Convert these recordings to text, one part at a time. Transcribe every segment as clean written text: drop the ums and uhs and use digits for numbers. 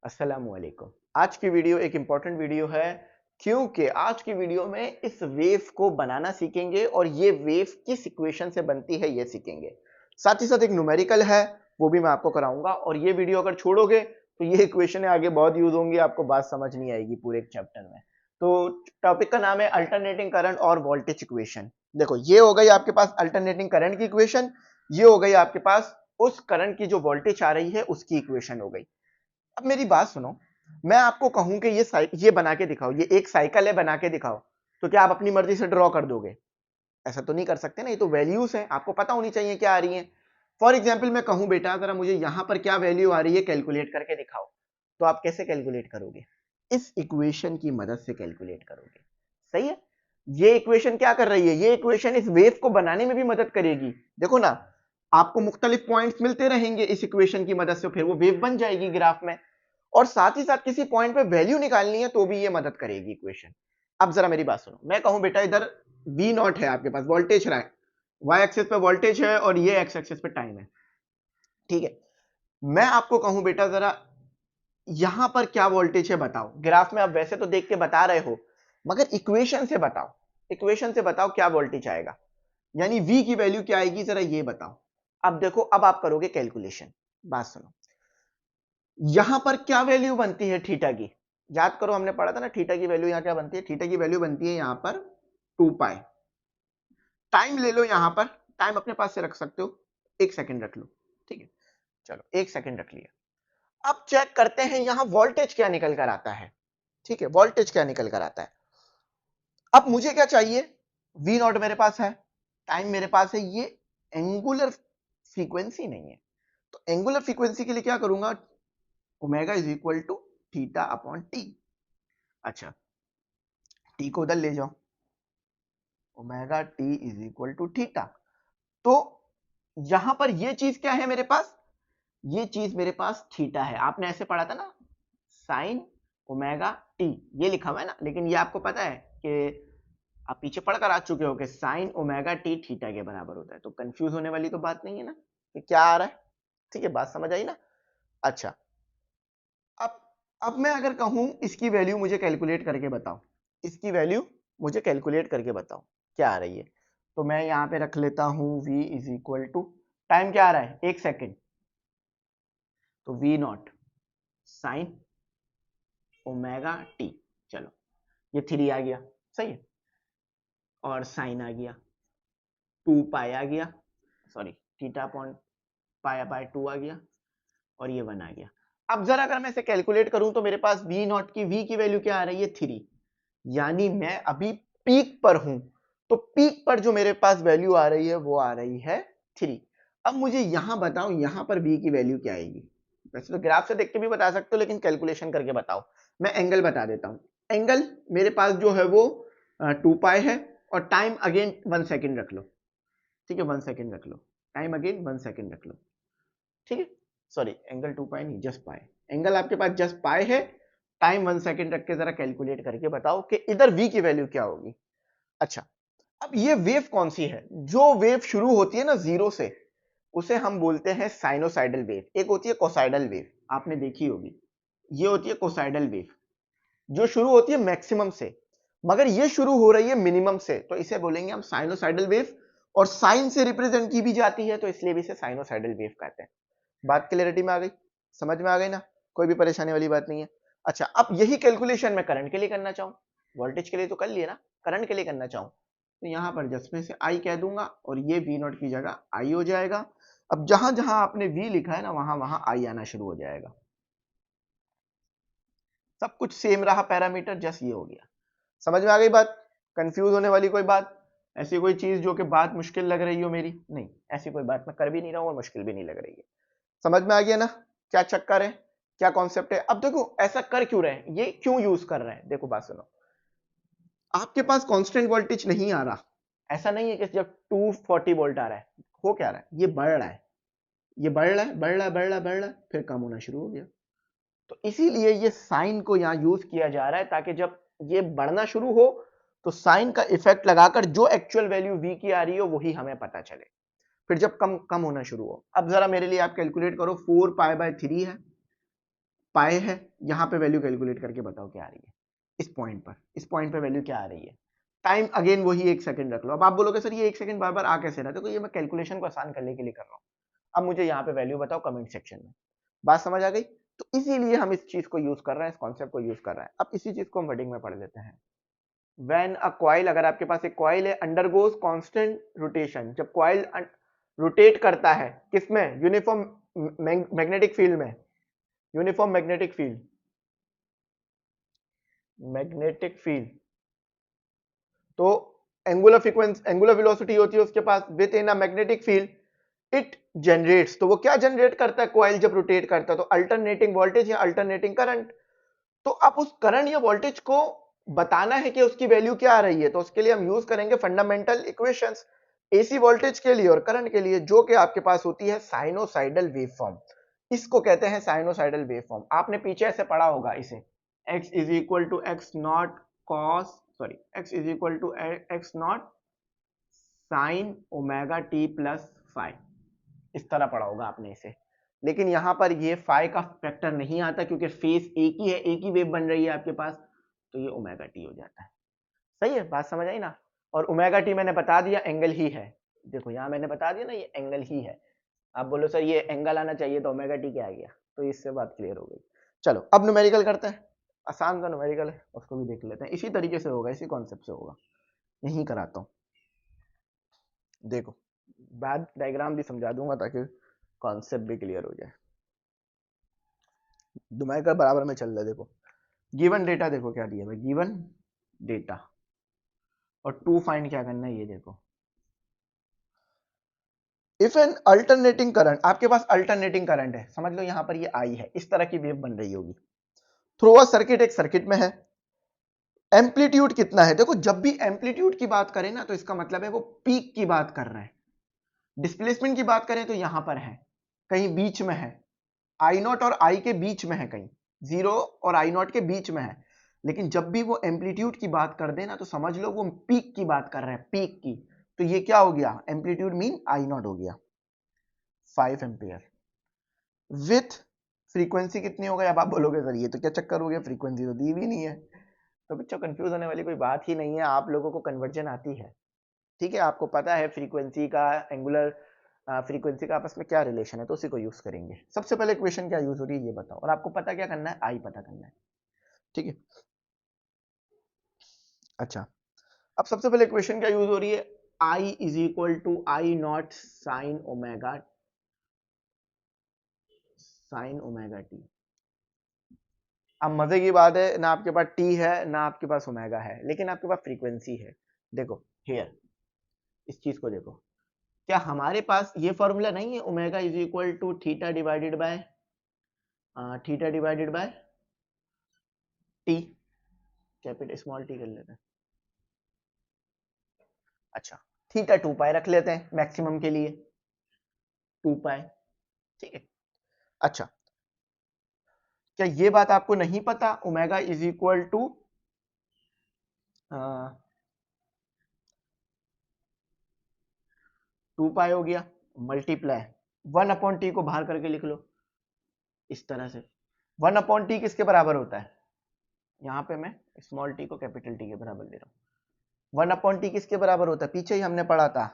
अस्सलामुअलैकुम। आज की वीडियो एक इम्पॉर्टेंट वीडियो है क्योंकि आज की वीडियो में इस वेव को बनाना सीखेंगे और ये वेव किस इक्वेशन से बनती है ये सीखेंगे। साथ ही साथ एक न्यूमेरिकल है वो भी मैं आपको कराऊंगा और ये वीडियो अगर छोड़ोगे तो ये इक्वेशन आगे बहुत यूज होंगी, आपको बात समझ नहीं आएगी पूरे चैप्टर में। तो टॉपिक का नाम है अल्टरनेटिंग करंट और वोल्टेज इक्वेशन। देखो ये हो गई आपके पास अल्टरनेटिंग करंट की इक्वेशन, ये हो गई आपके पास उस करंट की जो वोल्टेज आ रही है उसकी इक्वेशन हो गई। अब मेरी बात सुनो, मैं आपको कहूं कि ये बना के दिखाओ, ये एक साइकिल है बना के दिखाओ, तो क्या आप अपनी मर्जी से ड्रॉ कर दोगे? ऐसा तो नहीं कर सकते ना, ये तो वैल्यूज हैं, आपको पता होनी चाहिए क्या आ रही है। फॉर एग्जाम्पल मैं कहूं बेटा जरा मुझे यहां पर क्या वैल्यू आ रही है कैलकुलेट करके दिखाओ, तो आप कैसे कैलकुलेट करोगे? इस इक्वेशन की मदद से कैलकुलेट करोगे। सही है। ये इक्वेशन क्या कर रही है, ये इक्वेशन इस वेव को बनाने में भी मदद करेगी। देखो ना, आपको मुख्तलिफ पॉइंट्स मिलते रहेंगे इस इक्वेशन की मदद से, फिर वो वेव बन जाएगी ग्राफ में। और साथ ही साथ किसी पॉइंट पे वैल्यू निकालनी है तो भी ये मदद करेगी इक्वेशन। अब जरा मेरी बात सुनो, मैं कहूं बेटा इधर V नॉट है, आपके पास वोल्टेज रहा है, y एक्सिस पे वोल्टेज है और ये x एक्सिस पे टाइम है। ठीक है, मैं आपको कहूं बेटा जरा यहां पर क्या वोल्टेज है बताओ। ग्राफ में आप वैसे तो देख के बता रहे हो, मगर इक्वेशन से बताओ, इक्वेशन से बताओ क्या वोल्टेज आएगा, यानी V की वैल्यू क्या आएगी जरा ये बताओ। अब देखो, अब आप करोगे कैलकुलेशन। बात सुनो, यहां पर क्या वैल्यू बनती है थीटा की? याद करो हमने पढ़ा था ना थीटा की वैल्यू यहां क्या बनती है, थीटा की वैल्यू बनती है यहां पर 2 पाई। टाइम ले लो, यहां पर टाइम अपने पास से रख सकते हो, 1 सेकंड रख लो। ठीक है, चलो 1 सेकंड रख लिया। अब चेक करते हैं यहां वोल्टेज क्या निकल कर आता है। ठीक है, वोल्टेज क्या निकल कर आता है। अब मुझे क्या चाहिए, वी नॉट मेरे पास है, टाइम मेरे पास है, ये एंगुलर फ्रीक्वेंसी नहीं है, तो एंगुलर फ्रीक्वेंसी के लिए क्या करूंगा, omega is equal to theta upon T. अच्छा, टी को उधर ले जाओ, omega T is equal to theta. तो यहां पर ये चीज क्या है मेरे पास, ये चीज मेरे पास थीटा है। आपने ऐसे पढ़ा था ना, साइन ओमेगा टी, ये लिखा हुआ है ना, लेकिन ये आपको पता है कि आप पीछे पढ़कर आ चुके हो कि साइन ओमेगा टी थीटा के बराबर होता है, तो कंफ्यूज होने वाली तो बात नहीं है ना कि क्या आ रहा है। ठीक है, बात समझ आई ना। अच्छा, अब अब मैं अगर कहूं इसकी वैल्यू मुझे कैलकुलेट करके बताओ, इसकी वैल्यू मुझे कैलकुलेट करके बताओ क्या आ रही है, तो मैं यहां पे रख लेता हूं v is equal to, time क्या आ रहा है 1 सेकेंड, तो v naught sine omega T. चलो, ये 3 आ गया, सही है, और साइन आ गया, 2 पाई आ गया, sorry theta upon pi by 2 आ गया, और ये 1 आ गया। अब जरा अगर मैं इसे कैलकुलेट करूं तो मेरे पास v नॉट की v की वैल्यू क्या आ रही है 3, यानी मैं अभी पीक पर हूं, तो पीक पर जो मेरे पास वैल्यू आ रही है वो आ रही है 3। अब मुझे यहां बताओ यहां पर v की वैल्यू क्या आएगी। वैसे तो ग्राफ से देख के भी बता सकते हो, लेकिन कैलकुलेशन करके बताओ। मैं एंगल बता देता हूं, एंगल मेरे पास जो है वो 2 पाई है, और टाइम अगेन 1 सेकेंड रख लो। ठीक है, 1 सेकेंड रख लो, टाइम अगेन 1 सेकेंड रख लो। ठीक है, सॉरी एंगल 2 पाई नहीं, जस्ट पाई, एंगल आपके पास जस्ट पाई है, टाइम 1 सेकेंड रख के जरा कैलकुलेट करके बताओ कि इधर v की वैल्यू क्या होगी। अच्छा, अब ये वेव कौन सी है, जो वेव शुरू होती है ना जीरो से, उसे हम बोलते हैं साइनोसाइडल वेव। एक होती है कोसाइडल वेव, आपने देखी होगी, ये होती है कोसाइडल वेव जो शुरू होती है मैक्सिमम से, मगर ये शुरू हो रही है मिनिमम से, तो इसे बोलेंगे हम साइनोसाइडल वेव। और साइन से रिप्रेजेंट की भी जाती है, तो इसलिए भी इसे साइनोसाइडल वेव कहते हैं। बात क्लैरिटी में आ गई, समझ में आ गई ना, कोई भी परेशानी वाली बात नहीं है। अच्छा, अब यही कैलकुलेशन मैं करंट के लिए करना चाहूं, वोल्टेज के लिए तो कर लिए ना, करंट के लिए करना चाहूं तो यहां पर जस्ट में से आई कह दूंगा और ये वी नॉट की जगह आई हो जाएगा। अब जहां जहां आपने वी लिखा है ना वहां वहां आई आना शुरू हो जाएगा, सब कुछ सेम रहा पैरामीटर, जस्ट ये हो गया। समझ में आ गई बात, कंफ्यूज होने वाली कोई बात, ऐसी कोई चीज जो कि बात मुश्किल लग रही हो मेरी, नहीं ऐसी कोई बात मैं कर भी नहीं रहा हूं और मुश्किल भी नहीं लग रही है। समझ में आ गया ना क्या चक्कर है, क्या कॉन्सेप्ट है। अब देखो ऐसा कर क्यों रहे हैं, ये क्यों यूज कर रहे हैं, देखो बात सुनो, आपके पास कांस्टेंट वोल्टेज नहीं आ रहा, ऐसा नहीं है कि जब 240 वोल्ट आ रहा है, हो क्या रहा है, ये बढ़ रहा है, ये बढ़ रहा है, बढ़ रहा है, बढ़ रहा है, बढ़ रहा है, फिर कम होना शुरू हो गया। तो इसीलिए ये साइन को यहां यूज किया जा रहा है, ताकि जब ये बढ़ना शुरू हो तो साइन का इफेक्ट लगाकर जो एक्चुअल वैल्यू v की आ रही हो वही हमें पता चले, फिर जब कम कम होना शुरू हो। अब जरा मेरे लिए आप कैलकुलेट करो, 4 पाई बाय 3 है, पाए है, यहाँ पे वैल्यू कैलकुलेट करके बताओ क्या आ रही है इस पॉइंट पे वैल्यू क्या आ रही है। टाइम अगेन वही 1 सेकंड रख लो। अब आप बोलोगे सर ये 1 सेकंड बार बार आ कैसे रहा है, तो ये मैं कैलकुलेशन को आसान करने के लिए कर रहा हूँ। अब मुझे यहाँ पे वैल्यू बताओ कमेंट सेक्शन में। बात समझ आ गई? तो इसीलिए हम इस चीज को यूज कर रहे हैं, इस कॉन्सेप्ट को यूज कर रहे हैं। अब इसी चीज को हम वर्डिंग में पढ़ लेते हैं। व्हेन अ कॉइल, अगर आपके पास एक कॉइल है, अंडरगोज कांस्टेंट रोटेशन, जब कॉइल रोटेट करता है किसमें, यूनिफॉर्म मैग्नेटिक फील्ड में, uniform magnetic field, magnetic field, तो एंगुलर फ्रीक्वेंसी, एंगुलर वेलोसिटी होती है उसके पास within a magnetic field, it generates, तो वो क्या जनरेट करता है कॉइल जब रोटेट करता है, तो अल्टरनेटिंग वोल्टेज या अल्टरनेटिंग करंट। तो अब उस करंट या वोल्टेज को बताना है कि उसकी वैल्यू क्या आ रही है, तो उसके लिए हम यूज करेंगे फंडामेंटल इक्वेशंस एसी वोल्टेज के लिए और करंट के लिए, जो कि आपके पास होती है साइनोसाइडल वेवफॉर्म। इसको कहते हैं साइनोसाइडल वेवफॉर्म। आपने पीछे ऐसे पढ़ा होगा इसे, x is equal to X naught cos, sorry x is equal to X naught sine omega T plus five, इस तरह पढ़ा होगा आपने इसे। लेकिन यहां पर ये फाई का फैक्टर नहीं आता क्योंकि फेस एक ही है, एक ही वेव बन रही है आपके पास, तो ये ओमेगा टी हो जाता है। सही है, बात समझ आई ना। और ओमेगा टी मैंने बता दिया एंगल ही है, देखो यहां मैंने बता दिया ना ये एंगल ही है। आप बोलो सर ये एंगल आना चाहिए तो ओमेगा टी क्या आ गया, तो इससे बात क्लियर हो गई। चलो अब न्यूमेरिकल करते हैं, आसान सा न्यूमेरिकल है उसको भी देख लेते हैं। इसी तरीके से होगा, इसी कॉन्सेप्ट से होगा, यही कराता हूँ। देखो बाद डायग्राम भी समझा दूंगा ताकि कॉन्सेप्ट भी क्लियर हो जाए। न्यूमेरिकल बराबर में चल रहा है। देखो गिवन डेटा, देखो क्या दिया है, गिवन डेटा, और टू फाइंड क्या करना है ये देखो। इफ एन अल्टरनेटिंग करंट, आपके पास अल्टरनेटिंग करंट है, समझ लो यहां पर ये आई है, इस तरह की वेव बन रही होगी थ्रू अ सर्किट, एक सर्किट में है। एम्पलीट्यूड कितना है, देखो जब भी एम्पलीट्यूड की बात करें ना तो इसका मतलब है वो पीक की बात कर रहे हैं। डिस्प्लेसमेंट की बात करें तो यहां पर है, कहीं बीच में है, आई नॉट और आई के बीच में है, कहीं जीरो और आई नॉट के बीच में है। लेकिन जब भी वो एम्पलीट्यूड की बात कर देना तो समझ लो वो पीक की बात कर रहे हैं, पीक की। तो ये क्या हो गया, एम्पलीट्यूड मीन आई नॉट हो गया 5 एम्पियर विथ फ्रीक्वेंसी कितनी हो गई। अब आप बोलोगे सर ये तो क्या चक्कर हो गया, फ्रीक्वेंसी तो दी भी नहीं है। तो बच्चों कंफ्यूज होने वाली कोई बात ही नहीं है, आप लोगों को कन्वर्जन आती है, ठीक है, आपको पता है फ्रीक्वेंसी का एंगुलर फ्रीक्वेंसी का आपस में क्या रिलेशन है, तो उसी को यूज करेंगे। सबसे पहले इक्वेशन क्या यूज हो रही है ये बताओ, और आपको पता क्या करना है, आई पता करना है, ठीक है। अच्छा अब सबसे पहले इक्वेशन क्या यूज हो रही है, I is equal to I not sine omega T. अब मजे की बात है ना आपके पास टी है ना आपके पास ओमेगा है, लेकिन आपके पास फ्रीक्वेंसी है। देखो हियर इस चीज को देखो, क्या हमारे पास ये फॉर्मूला नहीं है, omega is equal to theta divided by T, capital small T कर लेते हैं। अच्छा थीटा 2 पाई रख लेते हैं मैक्सिमम के लिए, 2 पाई, ठीक है। अच्छा क्या ये बात आपको नहीं पता, ओमेगा इज इक्वल टू 2 पाई हो गया, मल्टीप्लाई 1 अपॉन टी को बाहर करके लिख लो इस तरह से। 1 अपॉन टी किसके बराबर होता है, यहाँ पे मैं स्मॉल टी को कैपिटल टी के बराबर ले रहा हूँ। 1 अपॉन टी किसके बराबर होता है, पीछे ही हमने पढ़ा था,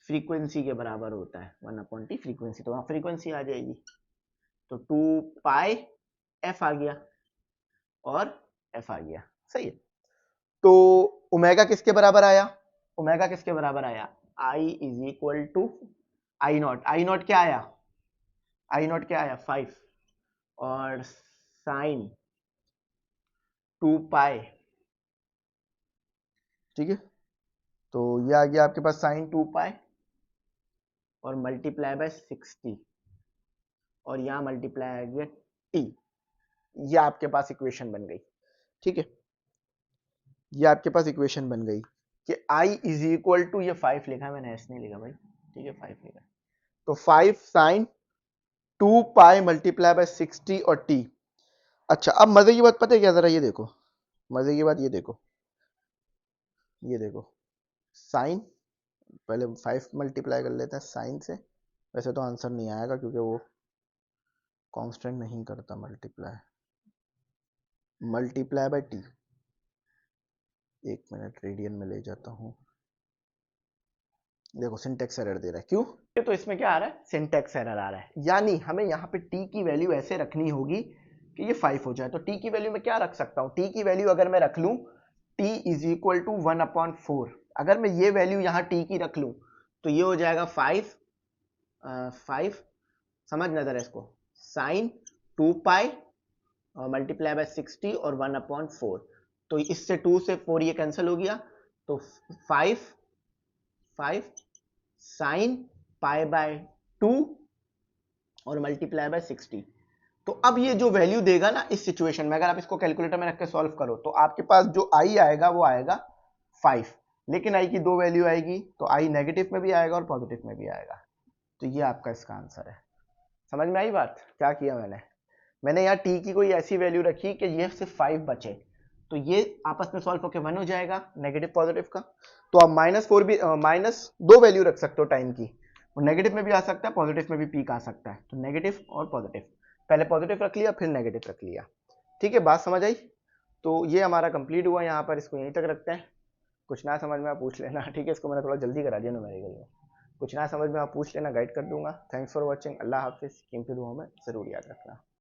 फ्रीक्वेंसी के बराबर होता है 1 अपॉन टी फ्रीक्वेंसी, तो वहां फ्रीक्वेंसी आ जाएगी, तो 2 पाई एफ आ गया और एफ आ गया, सही है। तो ओमेगा किसके बराबर आया, ओमेगा किसके बराबर आया, I is equal to I not, I not क्या आया, आई नॉट क्या आया 5, और साइन 2 पाई, ठीक है। तो ये आ गया आपके पास साइन 2 पाई और मल्टीप्लाई बाय 60, और यहां मल्टीप्लाई आ गया टी। ये आपके पास इक्वेशन बन गई, ठीक है। ये आपके पास इक्वेशन बन गई कि I इज इक्वल टू, ये 5 लिखा है मैंने, ऐसे नहीं लिखा भाई, ठीक है 5 लिखा है, तो 5 साइन 2 पाई मल्टीप्लाई बाय 60 और टी। अच्छा अब मजे की बात पता है क्या, जरा ये देखो, मजे की बात ये देखो, ये देखो साइन, पहले 5 मल्टीप्लाई कर लेते हैं साइन से, वैसे तो आंसर नहीं आएगा क्योंकि वो कांस्टेंट नहीं करता multiply by T. 1 minute radian में ले जाता हूं। देखो सिंटेक्स एरर दे रहा है, क्यों? तो इसमें क्या आ रहा है, सिंटेक्स एरर आ रहा है, यानी हमें यहाँ पे t की वैल्यू ऐसे रखनी होगी कि ये 5 हो जाए। तो t की वैल्यू मैं क्या रख सकता हूँ, t की वैल्यू अगर मैं रख लूँ t इज इक्वल टू 1/4। अगर मैं ये वैल्यू यहाँ t की रख लूँ तो ये हो जाएगा 5 समझना जरा इसको, साइन 2 पाई मल्टीप्लाई बाय 60 और 1/4। तो इससे 2 से 4 ये कैंसिल हो गया, तो 5 साइन पाई बाय 2 और मल्टीप्लाई बाय 60। तो अब ये जो वैल्यू देगा ना इस सिचुएशन में, अगर आप इसको कैलकुलेटर में रख के सॉल्व करो तो आपके पास जो आई आएगा वो आएगा 5, लेकिन आई की दो वैल्यू आएगी, तो आई नेगेटिव में भी आएगा और पॉजिटिव में भी आएगा। तो ये आपका इसका आंसर है। समझ में आई बात? क्या किया मैंने यहाँ t की कोई ऐसी वैल्यू रखी कि ये सिर्फ 5 बचे, तो ये आपस में सॉल्व होकर 1 हो जाएगा नेगेटिव पॉजिटिव का। तो आप -4 भी -2 वैल्यू रख सकते हो टाइम की, और नेगेटिव में भी आ सकता है, पॉजिटिव में भी पीक आ सकता है। तो नेगेटिव और पॉजिटिव, पहले पॉजिटिव रख लिया फिर नेगेटिव रख लिया। ठीक है, बात समझ आई? तो ये हमारा कंप्लीट हुआ, यहाँ पर इसको यहीं तक रखते हैं। कुछ ना समझ में आप पूछ लेना, ठीक है? इसको मैंने थोड़ा जल्दी करा दिया न्यूमेरिकल में। कुछ ना समझ में आप पूछ लेना, गाइड कर दूंगा। Thanks for watching. अल्लाह हाफिज़। कीमती दुआओं में ज़रूर याद रखना।